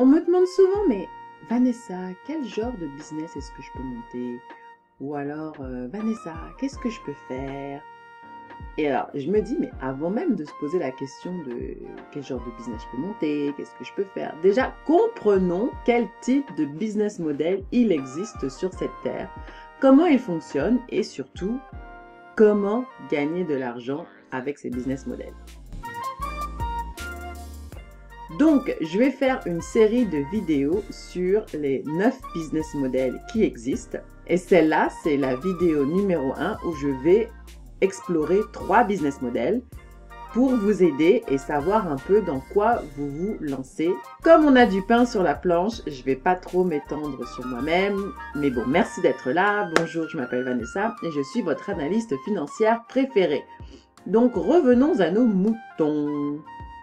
On me demande souvent, mais Vanessa, quel genre de business est-ce que je peux monter? Ou alors, Vanessa, qu'est-ce que je peux faire? Et alors, je me dis, mais avant même de se poser la question de quel genre de business je peux monter, qu'est-ce que je peux faire, déjà, comprenons quel type de business model il existe sur cette terre, comment il fonctionne et surtout, comment gagner de l'argent avec ces business models. Donc, je vais faire une série de vidéos sur les 9 business models qui existent. Et celle-là, c'est la vidéo numéro 1 où je vais explorer 3 business models pour vous aider et savoir un peu dans quoi vous vous lancez. Comme on a du pain sur la planche, je ne vais pas trop m'étendre sur moi-même. Mais bon, merci d'être là. Bonjour, je m'appelle Vanessa et je suis votre analyste financière préférée. Donc, revenons à nos moutons.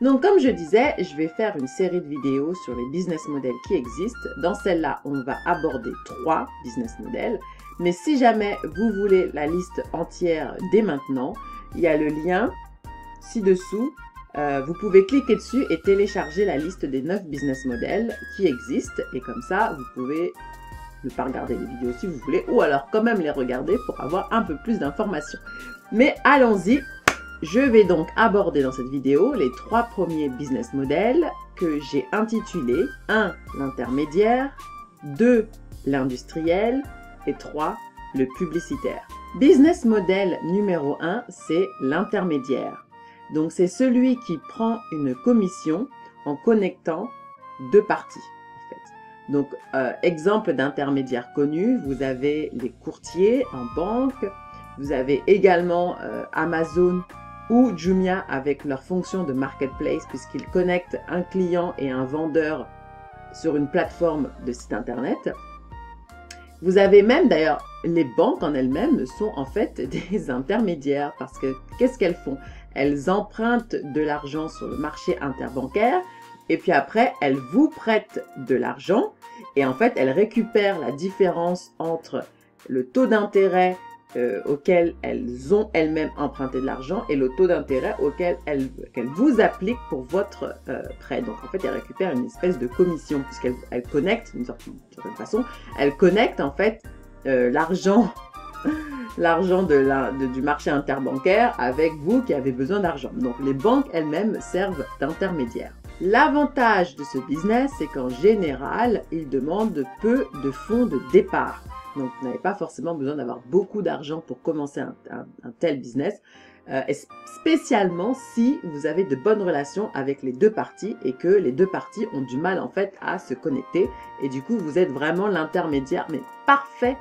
Donc, comme je disais, je vais faire une série de vidéos sur les business models qui existent. Dans celle-là, on va aborder 3 business models. Mais si jamais vous voulez la liste entière dès maintenant, il y a le lien ci-dessous. Vous pouvez cliquer dessus et télécharger la liste des 9 business models qui existent. Et comme ça, vous pouvez ne pas regarder les vidéos si vous voulez, ou alors quand même les regarder pour avoir un peu plus d'informations. Mais allons-y. Je vais donc aborder dans cette vidéo les 3 premiers business models que j'ai intitulés 1. L'intermédiaire, 2. L'industriel et 3. Le publicitaire. Business model numéro 1, c'est l'intermédiaire. Donc c'est celui qui prend une commission en connectant 2 parties. En fait. Donc exemple d'intermédiaire connu, vous avez les courtiers en banque, vous avez également Amazon ou Jumia avec leur fonction de marketplace puisqu'ils connectent un client et un vendeur sur une plateforme de site internet. Vous avez même d'ailleurs, les banques en elles-mêmes sont en fait des intermédiaires parce que qu'est-ce qu'elles font? Elles empruntent de l'argent sur le marché interbancaire et puis après elles vous prêtent de l'argent et en fait elles récupèrent la différence entre le taux d'intérêt auquel elles ont elles-mêmes emprunté de l'argent et le taux d'intérêt auquel qu'elles vous appliquent pour votre prêt. Donc en fait, elles récupèrent une espèce de commission puisqu'elles connectent, d'une certaine façon, elles connectent en fait l'argent du marché interbancaire avec vous qui avez besoin d'argent. Donc les banques elles-mêmes servent d'intermédiaires. L'avantage de ce business, c'est qu'en général, il demande peu de fonds de départ. Donc, vous n'avez pas forcément besoin d'avoir beaucoup d'argent pour commencer un tel business, spécialement si vous avez de bonnes relations avec les 2 parties et que les 2 parties ont du mal en fait à se connecter. Et du coup, vous êtes vraiment l'intermédiaire, mais parfait,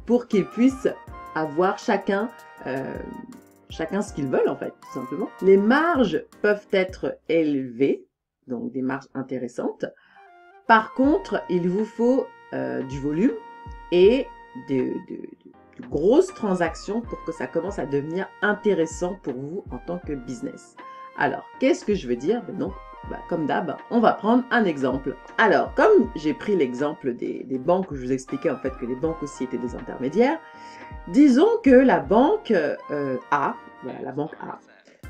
pour qu'ils puissent avoir chacun ce qu'ils veulent en fait, tout simplement. Les marges peuvent être élevées, donc des marges intéressantes. Par contre, il vous faut du volume et de grosses transactions pour que ça commence à devenir intéressant pour vous en tant que business. Alors, qu'est-ce que je veux dire? Donc, comme d'hab, on va prendre un exemple. Alors, comme j'ai pris l'exemple des banques où je vous expliquais en fait que les banques aussi étaient des intermédiaires, disons que la banque A, voilà, la banque A,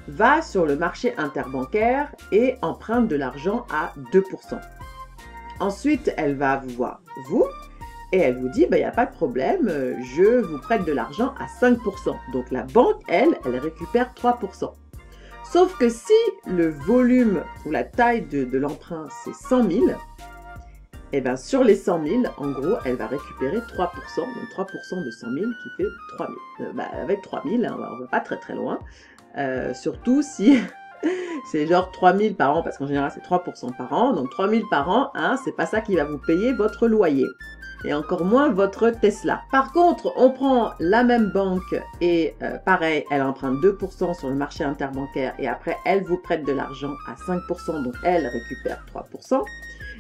va sur le marché interbancaire et emprunte de l'argent à 2%. Ensuite, elle va vous voir, vous, et elle vous dit, il n'y a pas de problème, je vous prête de l'argent à 5%. Donc la banque, elle récupère 3%. Sauf que si le volume ou la taille de l'emprunt, c'est 100 000, et bien sur les 100 000, en gros, elle va récupérer 3%. Donc 3% de 100 000 qui fait 3 000. Avec 3 000, on ne va pas très loin. Surtout si... c'est genre 3 000 par an, parce qu'en général, c'est 3% par an. Donc 3 000 par an, hein, c'est pas ça qui va vous payer votre loyer. Et encore moins votre Tesla. Par contre, on prend la même banque et pareil, elle emprunte 2% sur le marché interbancaire et après, elle vous prête de l'argent à 5%, donc elle récupère 3%.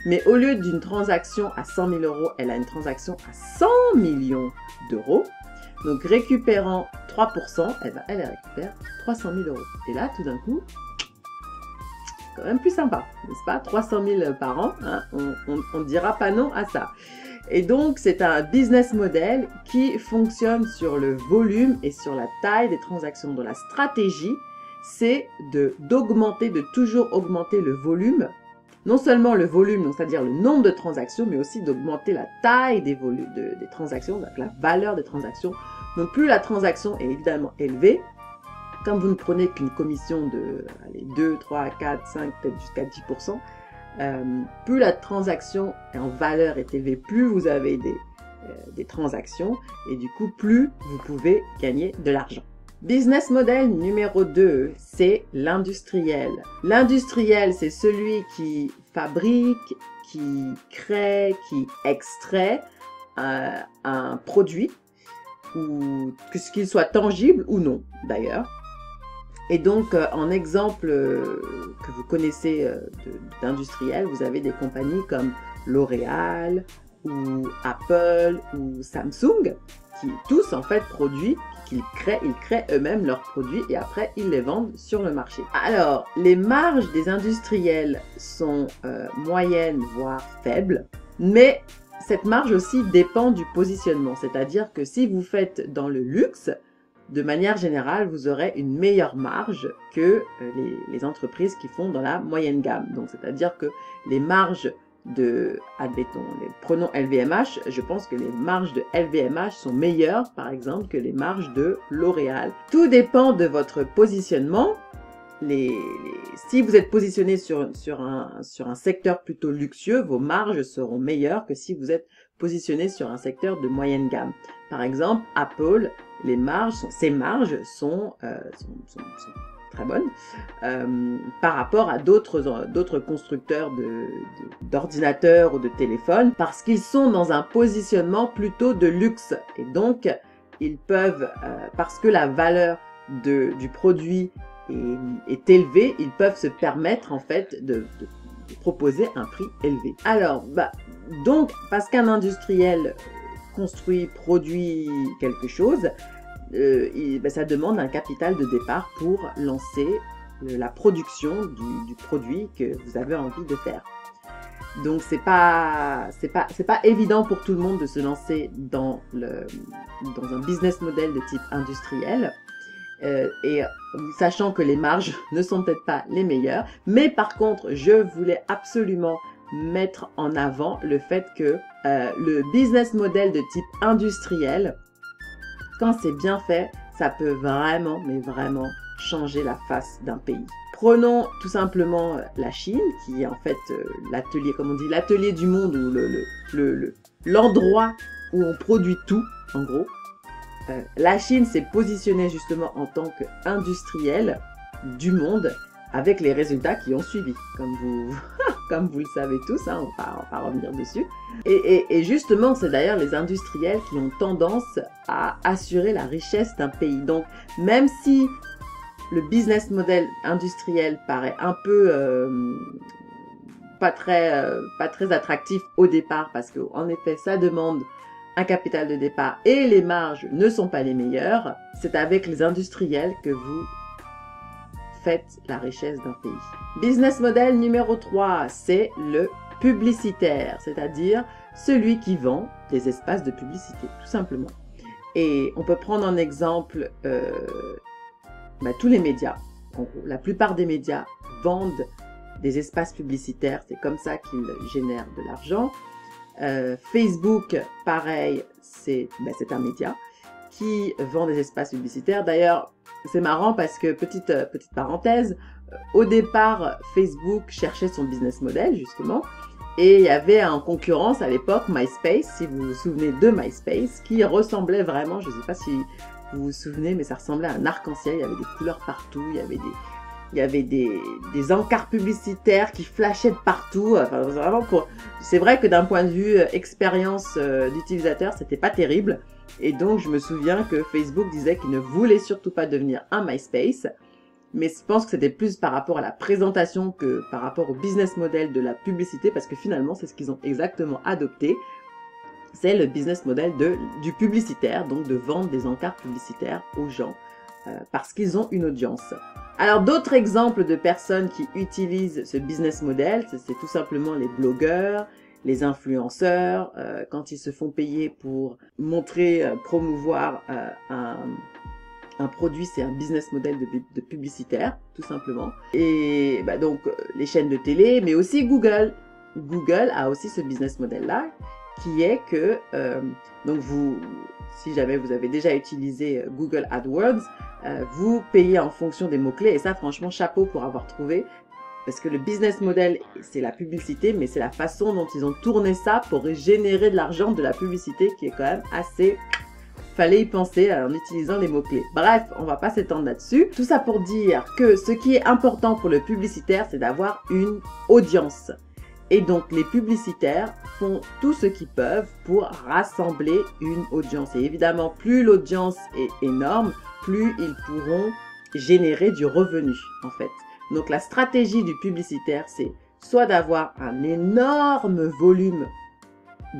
Mais au lieu d'une transaction à 100 000 €, elle a une transaction à 100 millions d'euros. Donc récupérant 3%, elle récupère 300 000 €. Et là, tout d'un coup, quand même plus sympa, n'est-ce pas? 300 000 par an, hein, on ne dira pas non à ça. Et donc, c'est un business model qui fonctionne sur le volume et sur la taille des transactions. Donc, la stratégie, c'est de toujours augmenter le volume non seulement le volume, donc c'est-à-dire le nombre de transactions, mais aussi d'augmenter la taille des transactions, donc la valeur des transactions. Donc plus la transaction est évidemment élevée, comme vous ne prenez qu'une commission de 2, 3, 4, 5, peut-être jusqu'à 10%, plus la transaction en valeur est élevée, plus vous avez des transactions, et du coup, plus vous pouvez gagner de l'argent. Business model numéro 2, c'est l'industriel. L'industriel, c'est celui qui fabrique, qui crée, qui extrait un produit, ou qu'il soit tangible ou non d'ailleurs. Et donc, en exemple que vous connaissez d'industriel, vous avez des compagnies comme L'Oréal, ou Apple, ou Samsung, qui tous en fait produisent, ils créent eux-mêmes leurs produits et après ils les vendent sur le marché. Alors, les marges des industriels sont moyennes, voire faibles, mais cette marge aussi dépend du positionnement, c'est-à-dire que si vous faites dans le luxe, de manière générale, vous aurez une meilleure marge que les entreprises qui font dans la moyenne gamme. Donc, c'est-à-dire que les marges admettons, prenons LVMH, je pense que les marges de LVMH sont meilleures, par exemple, que les marges de L'Oréal. Tout dépend de votre positionnement. Si vous êtes positionné sur un secteur plutôt luxueux, vos marges seront meilleures que si vous êtes positionné sur un secteur de moyenne gamme. Par exemple, Apple, ses marges sont très bonnes par rapport à d'autres constructeurs d'ordinateurs ou de téléphones, parce qu'ils sont dans un positionnement plutôt de luxe. Et donc, ils peuvent, parce que la valeur du produit est élevée, ils peuvent se permettre en fait de proposer un prix élevé. Alors, donc, parce qu'un industriel produit quelque chose, ça demande un capital de départ pour lancer la production du produit que vous avez envie de faire. Donc c'est pas évident pour tout le monde de se lancer dans un business model de type industriel, et sachant que les marges ne sont peut-être pas les meilleures, mais par contre je voulais absolument mettre en avant le fait que le business model de type industriel, quand c'est bien fait, ça peut vraiment, mais vraiment changer la face d'un pays. Prenons tout simplement la Chine, qui est en fait l'atelier, comme on dit, l'atelier du monde, ou l'endroit où on produit tout, en gros. La Chine s'est positionnée justement en tant qu'industriel du monde, avec les résultats qui ont suivi, comme vous le savez tous, hein, on va pas revenir dessus. Et justement, c'est d'ailleurs les industriels qui ont tendance à assurer la richesse d'un pays. Donc, même si le business model industriel paraît un peu pas très attractif au départ, parce qu'en effet, ça demande un capital de départ et les marges ne sont pas les meilleures, c'est avec les industriels que vous faites la richesse d'un pays. Business model numéro 3, c'est le publicitaire, c'est-à-dire celui qui vend des espaces de publicité, tout simplement. Et on peut prendre en exemple tous les médias. En gros, la plupart des médias vendent des espaces publicitaires, c'est comme ça qu'ils génèrent de l'argent. Facebook, pareil, c'est un média qui vend des espaces publicitaires. D'ailleurs, c'est marrant parce que, petite parenthèse, au départ, Facebook cherchait son business model, justement, et il y avait en concurrence à l'époque MySpace, si vous vous souvenez de MySpace, qui ressemblait vraiment, je ne sais pas si vous vous souvenez, mais ça ressemblait à un arc-en-ciel, il y avait des couleurs partout, il y avait des encarts publicitaires qui flashaient de partout. Enfin, vraiment c'est vrai que d'un point de vue expérience d'utilisateur, c'était pas terrible. Et donc, je me souviens que Facebook disait qu'il ne voulait surtout pas devenir un MySpace. Mais je pense que c'était plus par rapport à la présentation que par rapport au business model de la publicité, parce que finalement, c'est ce qu'ils ont exactement adopté. C'est le business model du publicitaire, donc de vendre des encarts publicitaires aux gens, parce qu'ils ont une audience. Alors, d'autres exemples de personnes qui utilisent ce business model, c'est tout simplement les blogueurs, les influenceurs, quand ils se font payer pour montrer, promouvoir Un produit, c'est un business model de publicitaire, tout simplement. Et bah, donc, les chaînes de télé, mais aussi Google. Google a aussi ce business model-là, qui est que, donc si jamais vous avez déjà utilisé Google AdWords, vous payez en fonction des mots-clés. Et ça, franchement, chapeau pour avoir trouvé. Parce que le business model, c'est la publicité, mais c'est la façon dont ils ont tourné ça pour générer de l'argent de la publicité qui est quand même assez... Fallait y penser en utilisant les mots-clés. Bref, on va pas s'étendre là-dessus. Tout ça pour dire que ce qui est important pour le publicitaire, c'est d'avoir une audience. Et donc, les publicitaires font tout ce qu'ils peuvent pour rassembler une audience. Et évidemment, plus l'audience est énorme, plus ils pourront générer du revenu, en fait. Donc, la stratégie du publicitaire, c'est soit d'avoir un énorme volume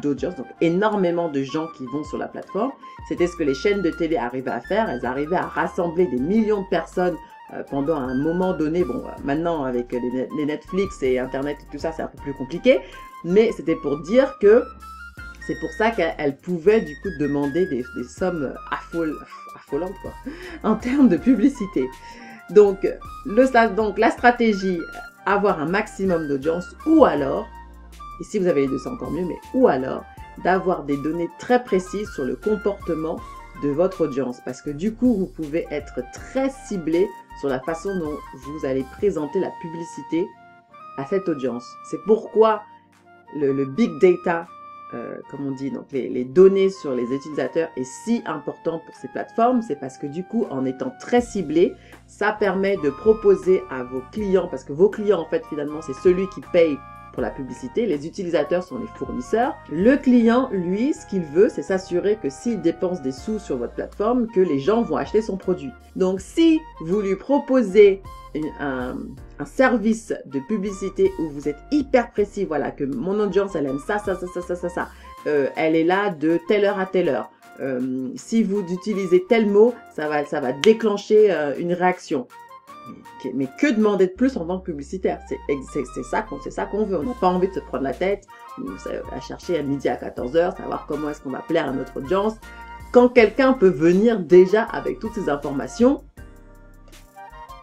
d'audience, donc énormément de gens qui vont sur la plateforme. C'était ce que les chaînes de télé arrivaient à faire. Elles arrivaient à rassembler des millions de personnes pendant un moment donné. Bon, maintenant, avec les Netflix et Internet et tout ça, c'est un peu plus compliqué. Mais c'était pour dire que c'est pour ça qu'elles pouvaient du coup demander des sommes affolantes, quoi, en termes de publicité. Donc, la stratégie, avoir un maximum d'audience, ou alors, et si vous avez les deux, c'est encore mieux, mais ou alors d'avoir des données très précises sur le comportement de votre audience. Parce que du coup, vous pouvez être très ciblé sur la façon dont vous allez présenter la publicité à cette audience. C'est pourquoi le big data, comme on dit, donc les données sur les utilisateurs est si important pour ces plateformes. C'est parce que du coup, en étant très ciblé, ça permet de proposer à vos clients, parce que vos clients, en fait, finalement, c'est celui qui paye pour la publicité. Les utilisateurs sont les fournisseurs. Le client, lui, ce qu'il veut, c'est s'assurer que s'il dépense des sous sur votre plateforme, que les gens vont acheter son produit. Donc, si vous lui proposez un service de publicité où vous êtes hyper précis, voilà, que mon audience, elle aime ça, elle est là de telle heure à telle heure. Si vous utilisez tel mot, ça va déclencher une réaction. Mais que demander de plus en tant que publicitaire? C'est ça qu'on veut. On n'a pas envie de se prendre la tête à chercher à midi à 14h, savoir comment est-ce qu'on va plaire à notre audience. Quand quelqu'un peut venir déjà avec toutes ces informations,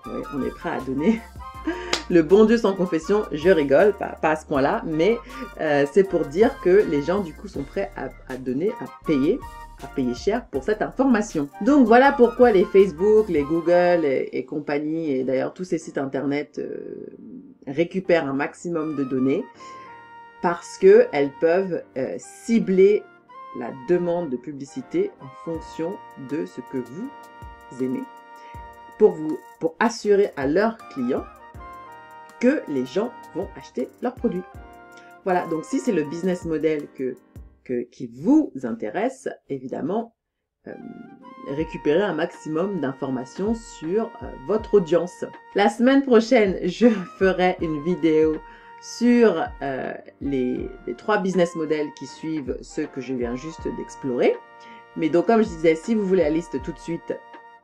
ouais, on est prêt à donner le bon Dieu sans confession. Je rigole, pas à ce point-là, mais c'est pour dire que les gens du coup sont prêts à donner, à payer cher pour cette information. Donc voilà pourquoi les Facebook, les Google et compagnie, et d'ailleurs tous ces sites internet récupèrent un maximum de données, parce qu'elles peuvent cibler la demande de publicité en fonction de ce que vous aimez, pour assurer à leurs clients que les gens vont acheter leurs produits. Voilà, donc si c'est le business model qui vous intéresse, évidemment, récupérer un maximum d'informations sur votre audience. La semaine prochaine, je ferai une vidéo sur les 3 business models qui suivent ceux que je viens juste d'explorer. Mais donc, comme je disais, si vous voulez la liste tout de suite,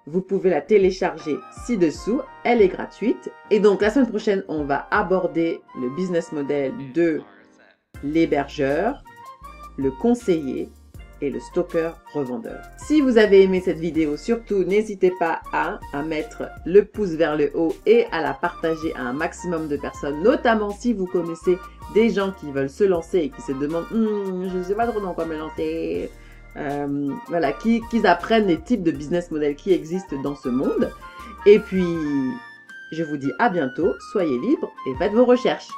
vous pouvez la télécharger ci-dessous. Elle est gratuite. Et donc, la semaine prochaine, on va aborder le business model de l'hébergeur, le conseiller et le stocker revendeur. Si vous avez aimé cette vidéo, surtout n'hésitez pas à mettre le pouce vers le haut et à la partager à un maximum de personnes, notamment si vous connaissez des gens qui veulent se lancer et qui se demandent je ne sais pas trop dans quoi me lancer. Voilà, qu'ils apprennent les types de business models qui existent dans ce monde. Et puis, je vous dis à bientôt, soyez libres et faites vos recherches.